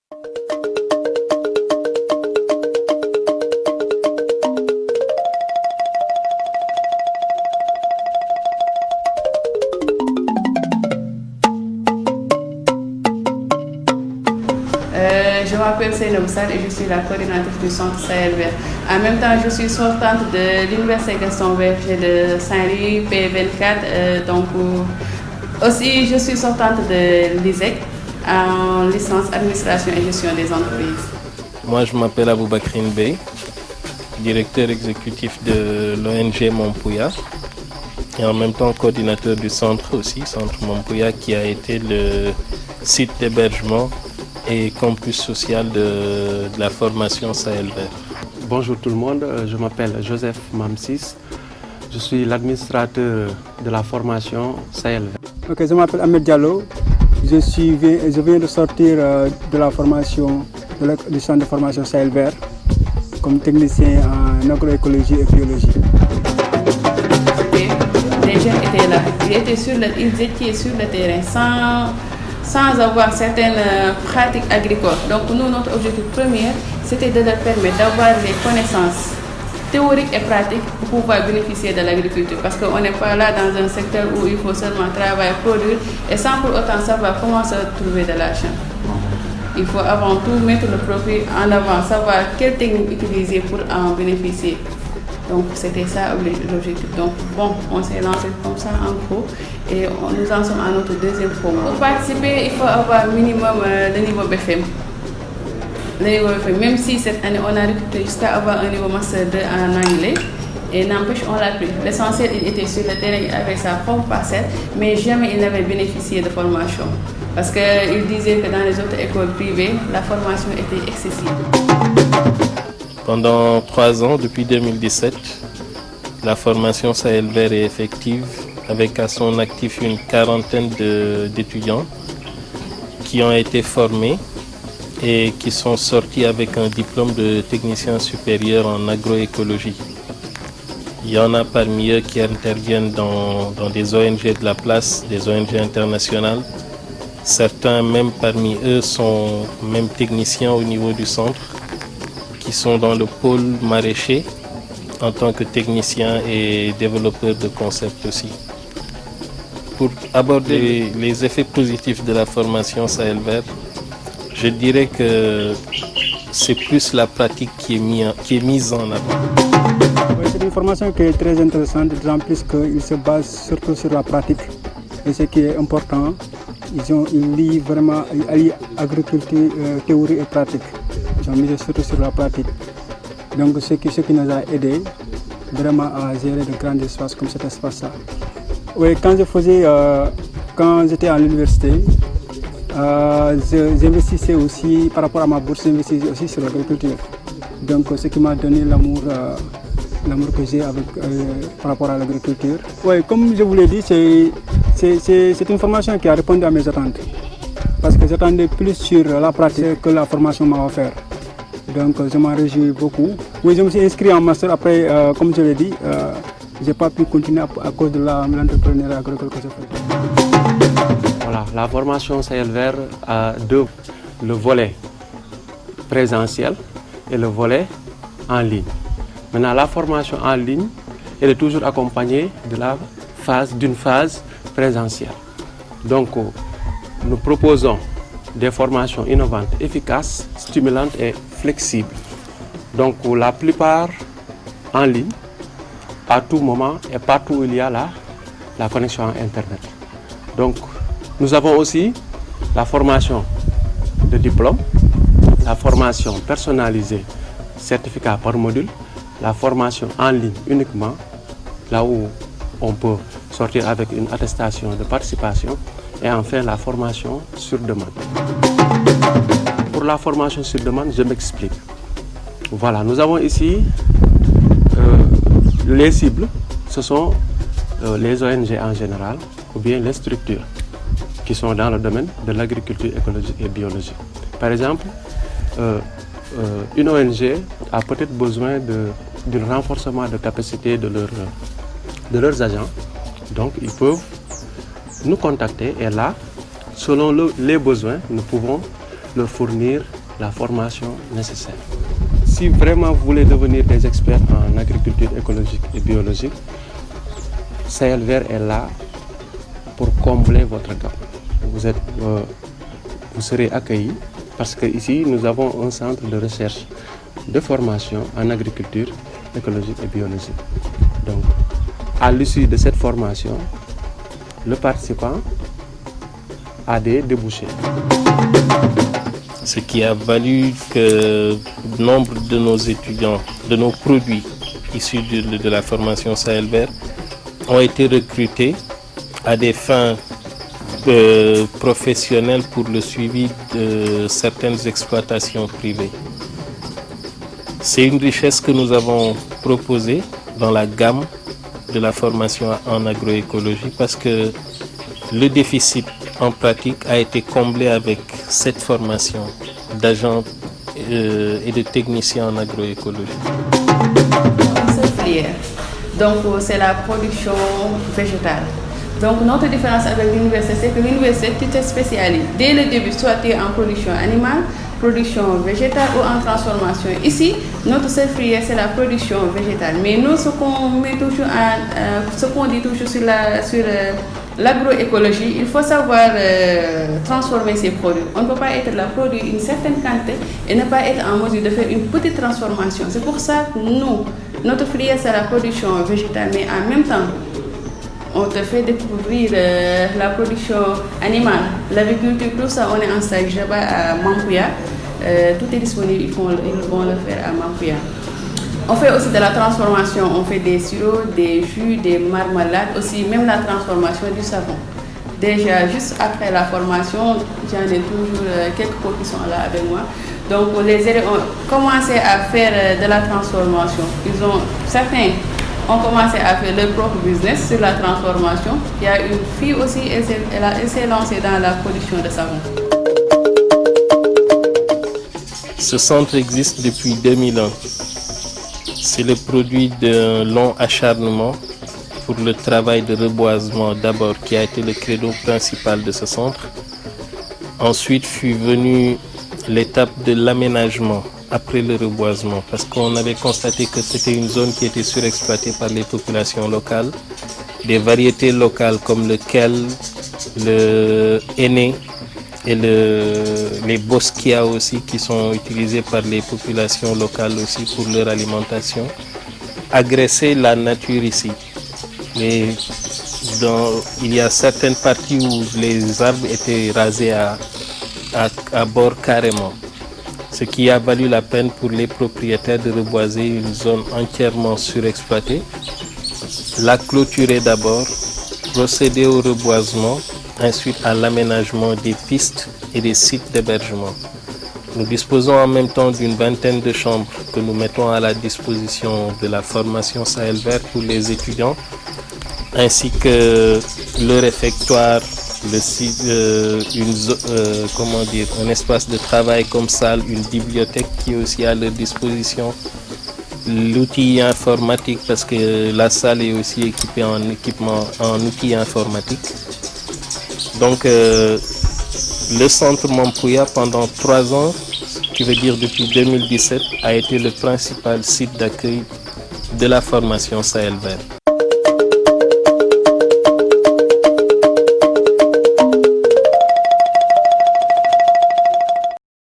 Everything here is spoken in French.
Je m'appelle Seynabou Sarr et je suis la coordinatrice du centre Sahel Vert. En même temps, je suis sortante de l'Université Gaston Berger de Saint-Louis, P24. Aussi, je suis sortante de l'ISEC en licence administration et gestion des entreprises. Moi, je m'appelle Aboubakrine Bey, directeur exécutif de l'ONG Mompouya et en même temps coordinateur du centre aussi, Centre Mompouya, qui a été le site d'hébergement et campus social de la formation Sahel Vert. Bonjour tout le monde, je m'appelle Joseph Mamsis, je suis l'administrateur de la formation Sahel Vert. Ok, je m'appelle Ahmed Diallo, je viens de sortir de la formation du centre de formation Sahel Vert comme technicien en agroécologie et biologie. Les jeunes étaient là, ils étaient sur le terrain sans avoir certaines pratiques agricoles. Donc nous, notre objectif premier, c'était de leur permettre d'avoir les connaissances théoriques et pratiques pour pouvoir bénéficier de l'agriculture. Parce qu'on n'est pas là dans un secteur où il faut seulement travailler, produire et sans pour autant savoir comment se trouver de l'argent. Il faut avant tout mettre le profit en avant, savoir quelle technique utiliser pour en bénéficier. Donc c'était ça l'objectif. Donc bon, on s'est lancé comme ça en gros et nous en sommes à notre deuxième promo. Pour participer, il faut avoir minimum le niveau BFM. Le niveau BFM, même si cette année on a recruté jusqu'à avoir un niveau master 2 en anglais. Et n'empêche, on l'a pris. L'essentiel, il était sur le terrain avec sa propre parcelle, mais jamais il n'avait bénéficié de formation. Parce qu'il disait que dans les autres écoles privées, la formation était excessive. Pendant 3 ans, depuis 2017, la formation Sahel Vert est effective avec à son actif une quarantaine d'étudiants qui ont été formés et qui sont sortis avec un diplôme de technicien supérieur en agroécologie. Il y en a parmi eux qui interviennent dans des ONG de la place, des ONG internationales. Certains même parmi eux sont même techniciens au niveau du centre, qui sont dans le pôle maraîcher en tant que technicien et développeur de concepts aussi. Pour aborder les effets positifs de la formation Sahel Vert, je dirais que c'est plus la pratique qui est mise en avant. Oui, c'est une formation qui est très intéressante, d'autant plus qu'il se base surtout sur la pratique. Et ce qui est important, ils lient vraiment agriculture, théorie et pratique. Ils ont misé surtout sur la pratique. Donc ce qui nous a aidé vraiment à gérer de grands espaces comme cet espace-là. Oui, quand j'étais à l'université, j'investissais aussi, par rapport à ma bourse, j'investissais aussi sur l'agriculture. Donc ce qui m'a donné l'amour que j'ai par rapport à l'agriculture. Oui, comme je vous l'ai dit, c'est une formation qui a répondu à mes attentes. Parce que j'attendais plus sur la pratique que la formation m'a offert. Donc je m'en réjouis beaucoup. Oui, je me suis inscrit en master. Après, comme je l'ai dit, je n'ai pas pu continuer à cause de l'entrepreneuriat agricole que j'ai fait. Voilà, la formation Sahel Vert a deux, le volet présentiel et le volet en ligne. Maintenant, la formation en ligne, elle est toujours accompagnée d'une phase présentielle. Donc, nous proposons des formations innovantes, efficaces, stimulantes et flexibles. Donc, la plupart en ligne, à tout moment et partout où il y a la connexion à Internet. Donc, nous avons aussi la formation de diplôme, la formation personnalisée, certificat par module, la formation en ligne uniquement, là où on peut sortir avec une attestation de participation, et enfin la formation sur demande. Pour la formation sur demande, je m'explique. Voilà, nous avons ici les cibles, ce sont les ONG en général, ou bien les structures qui sont dans le domaine de l'agriculture écologique et biologique. Par exemple, une ONG a peut-être besoin d'un renforcement de capacité de leurs agents. Donc, ils peuvent nous contacter et là, selon les besoins, nous pouvons leur fournir la formation nécessaire. Si vraiment vous voulez devenir des experts en agriculture écologique et biologique, Sahel Vert est là pour combler votre gap. Vous serez accueillis parce qu'ici nous avons un centre de recherche de formation en agriculture écologique et biologique. Donc, à l'issue de cette formation, le participant a des débouchés. Ce qui a valu que nombre de nos étudiants, de nos produits issus de la formation Sahel Vert ont été recrutés à des fins professionnelles pour le suivi de certaines exploitations privées. C'est une richesse que nous avons proposée dans la gamme de la formation en agroécologie parce que le déficit en pratique a été comblé avec cette formation d'agents et de techniciens en agroécologie. Donc c'est la production végétale. Donc notre différence avec l'université, c'est que l'université, tu te spécialises. Dès le début, soit tu es en production animale, production végétale ou en transformation. Ici, notre seule filière, c'est la production végétale. Mais nous, ce qu'on met toujours ce qu'on dit toujours sur l'agroécologie, il faut savoir transformer ces produits. On ne peut pas être là, produire une certaine quantité et ne pas être en mesure de faire une petite transformation. C'est pour ça que notre filière, c'est la production végétale, mais en même temps, on te fait découvrir la production animale, l'agriculture, tout ça, on est en stage là-bas à Mampouya. Tout est disponible, ils vont le faire à Mampouya. On fait aussi de la transformation, on fait des sirops, des jus, des marmelades, aussi même la transformation du savon. Déjà, juste après la formation, j'en ai toujours quelques potes qui sont là avec moi. Donc, les élèves ont commencé à faire de la transformation. Certains ont commencé à faire leur propre business sur la transformation. Il y a une fille aussi, elle s'est lancée dans la production de savon. Ce centre existe depuis 2001. C'est le produit d'un long acharnement pour le travail de reboisement d'abord qui a été le credo principal de ce centre. Ensuite fut venue l'étape de l'aménagement après le reboisement parce qu'on avait constaté que c'était une zone qui était surexploitée par les populations locales. Des variétés locales comme le kale, le henné et les bosquias aussi qui sont utilisés par les populations locales aussi pour leur alimentation, agressaient la nature ici. Il y a certaines parties où les arbres étaient rasés à bord carrément, ce qui a valu la peine pour les propriétaires de reboiser une zone entièrement surexploitée, la clôturer d'abord, procéder au reboisement, ensuite à l'aménagement des pistes et des sites d'hébergement. Nous disposons en même temps d'une vingtaine de chambres que nous mettons à la disposition de la formation Sahel Vert pour les étudiants, ainsi que le réfectoire, un espace de travail comme salle, une bibliothèque qui est aussi à leur disposition, l'outil informatique parce que la salle est aussi équipée en outils informatiques. Donc le centre Mampouya pendant 3 ans, ce qui veut dire depuis 2017, a été le principal site d'accueil de la formation Sahel Vert.